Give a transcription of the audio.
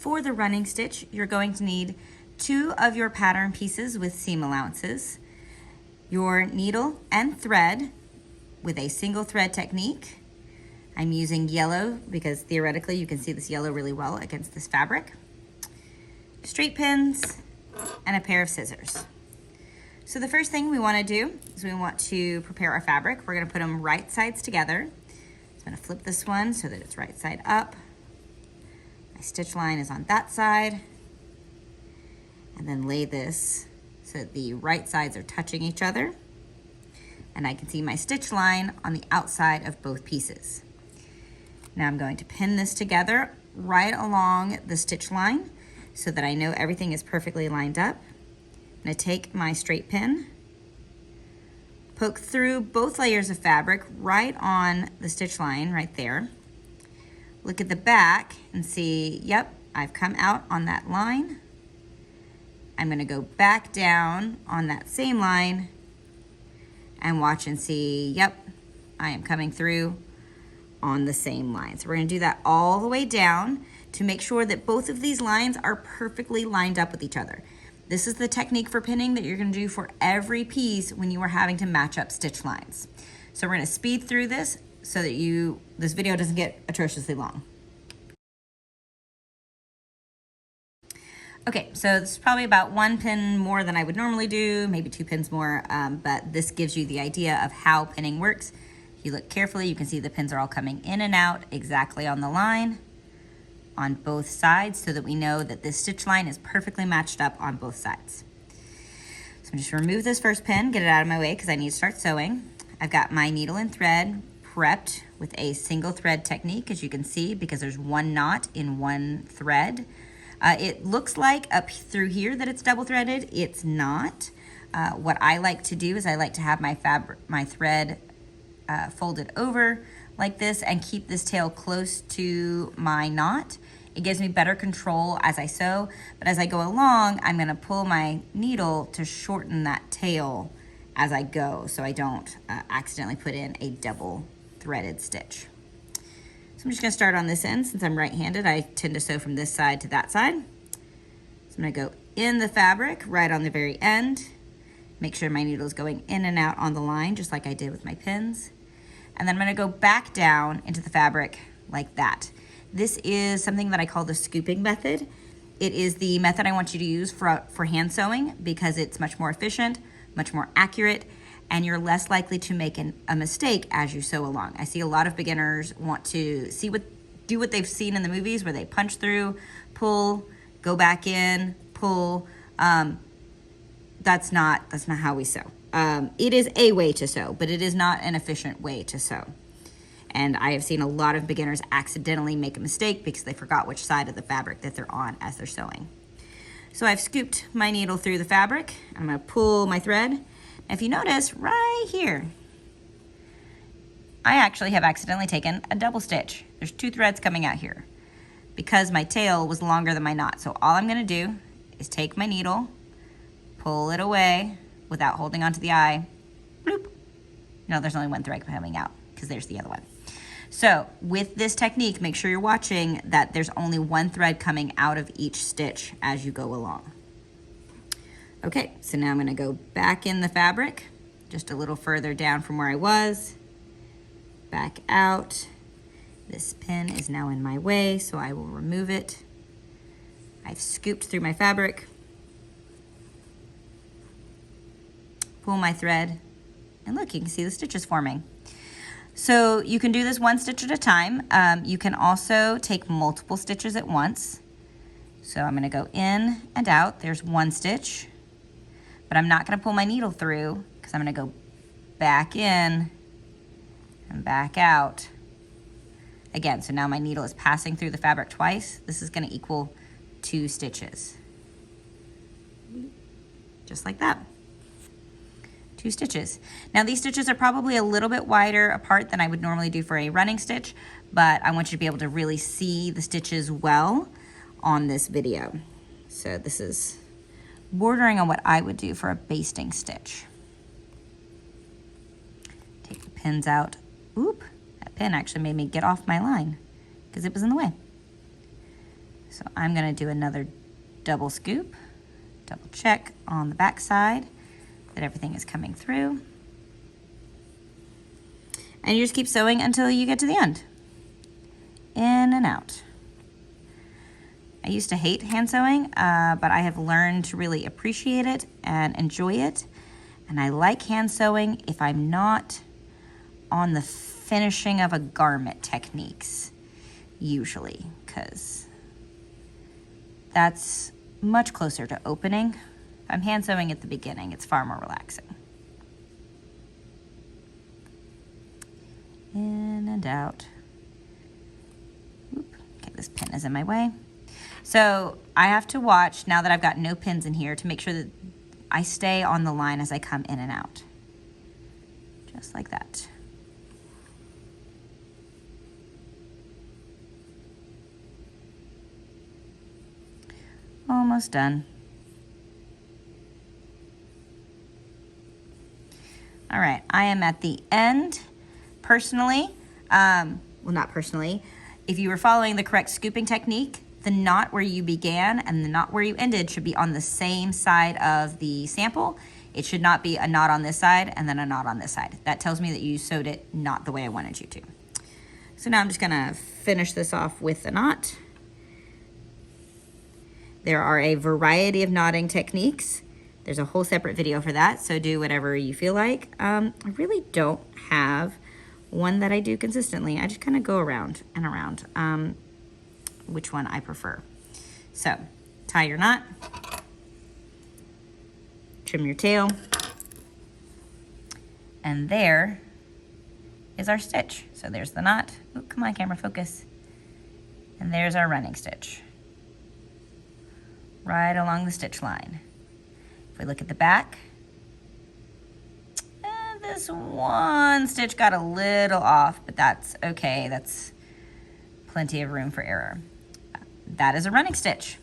For the running stitch, you're going to need 2 of your pattern pieces with seam allowances, your needle and thread with a single thread technique. I'm using yellow because theoretically you can see this yellow really well against this fabric. Straight pins and a pair of scissors. So the first thing we want to do is we want to prepare our fabric. We're going to put them right sides together. So I'm going to flip this one so that it's right side up. My stitch line is on that side. And then lay this so that the right sides are touching each other. And I can see my stitch line on the outside of both pieces. Now I'm going to pin this together right along the stitch line so that I know everything is perfectly lined up. I'm going to take my straight pin, poke through both layers of fabric right on the stitch line right there. Look at the back and see, yep, I've come out on that line. I'm going to go back down on that same line and watch and see, yep, I am coming through on the same line. So we're going to do that all the way down to make sure that both of these lines are perfectly lined up with each other. This is the technique for pinning that you're going to do for every piece when you are having to match up stitch lines. So we're going to speed through this so that this video doesn't get atrociously long. Okay, so this is probably about 1 pin more than I would normally do, maybe 2 pins more, but this gives you the idea of how pinning works. If you look carefully, you can see the pins are all coming in and out exactly on the line on both sides so that we know that this stitch line is perfectly matched up on both sides. So I'm just gonna remove this first pin, get it out of my way because I need to start sewing. I've got my needle and thread prepped with a single thread technique, as you can see, because there's 1 knot in 1 thread. It looks like up through here that it's double threaded. It's not. What I like to do is I like to have my thread folded over like this and keep this tail close to my knot. It gives me better control as I sew, but as I go along, I'm gonna pull my needle to shorten that tail as I go so I don't accidentally put in a double threaded stitch. So I'm just gonna start on this end. Since I'm right-handed, I tend to sew from this side to that side. So I'm gonna go in the fabric right on the very end. Make sure my needle is going in and out on the line, just like I did with my pins. And then I'm gonna go back down into the fabric like that. This is something that I call the scooping method. It is the method I want you to use for hand sewing because it's much more efficient, much more accurate, and you're less likely to make a mistake as you sew along. I see a lot of beginners want to do what they've seen in the movies where they punch through, pull, go back in, pull. That's not how we sew. It is a way to sew, but it is not an efficient way to sew. And I have seen a lot of beginners accidentally make a mistake because they forgot which side of the fabric that they're on as they're sewing. So I've scooped my needle through the fabric. I'm gonna pull my thread. If you notice right here, I actually have accidentally taken a double stitch. There's 2 threads coming out here because my tail was longer than my knot. So all I'm gonna do is take my needle, pull it away without holding onto the eye, bloop. No, there's only 1 thread coming out because there's the other one. So with this technique, make sure you're watching that there's only 1 thread coming out of each stitch as you go along. Okay, so now I'm gonna go back in the fabric, just a little further down from where I was, back out. This pin is now in my way, so I will remove it. I've scooped through my fabric, pull my thread, and look, you can see the stitches forming. So you can do this 1 stitch at a time. You can also take multiple stitches at once. So I'm gonna go in and out. There's 1 stitch, but I'm not gonna pull my needle through because I'm gonna go back in and back out. Again, so now my needle is passing through the fabric twice. This is gonna equal 2 stitches. Just like that. 2 stitches. Now these stitches are probably a little bit wider apart than I would normally do for a running stitch, but I want you to be able to really see the stitches well on this video. So this is bordering on what I would do for a basting stitch. Take the pins out. Oop, that pin actually made me get off my line because it was in the way. So I'm gonna do another double scoop, double check on the back side that everything is coming through. And you just keep sewing until you get to the end. In and out. I used to hate hand sewing, but I have learned to really appreciate it and enjoy it. And I like hand sewing if I'm not on the finishing of a garment techniques, usually, because that's much closer to opening. If I'm hand sewing at the beginning, it's far more relaxing. In and out. Oop. Okay, this pin is in my way. So I have to watch, now that I've got no pins in here, to make sure that I stay on the line as I come in and out. Just like that. Almost done. All right, I am at the end. Personally, well, not personally, if you were following the correct scooping technique, the knot where you began and the knot where you ended should be on the same side of the sample. It should not be a knot on this side and then a knot on this side. That tells me that you sewed it not the way I wanted you to. So now I'm just gonna finish this off with a knot. There are a variety of knotting techniques. There's a whole separate video for that, so do whatever you feel like. I really don't have one that I do consistently. I just kind of go around and around, which one I prefer. So, tie your knot, trim your tail, and there is our stitch. So there's the knot. Oh, come on, camera, focus. And there's our running stitch. Right along the stitch line. If we look at the back, this one stitch got a little off, but that's okay. That's plenty of room for error. That is a running stitch.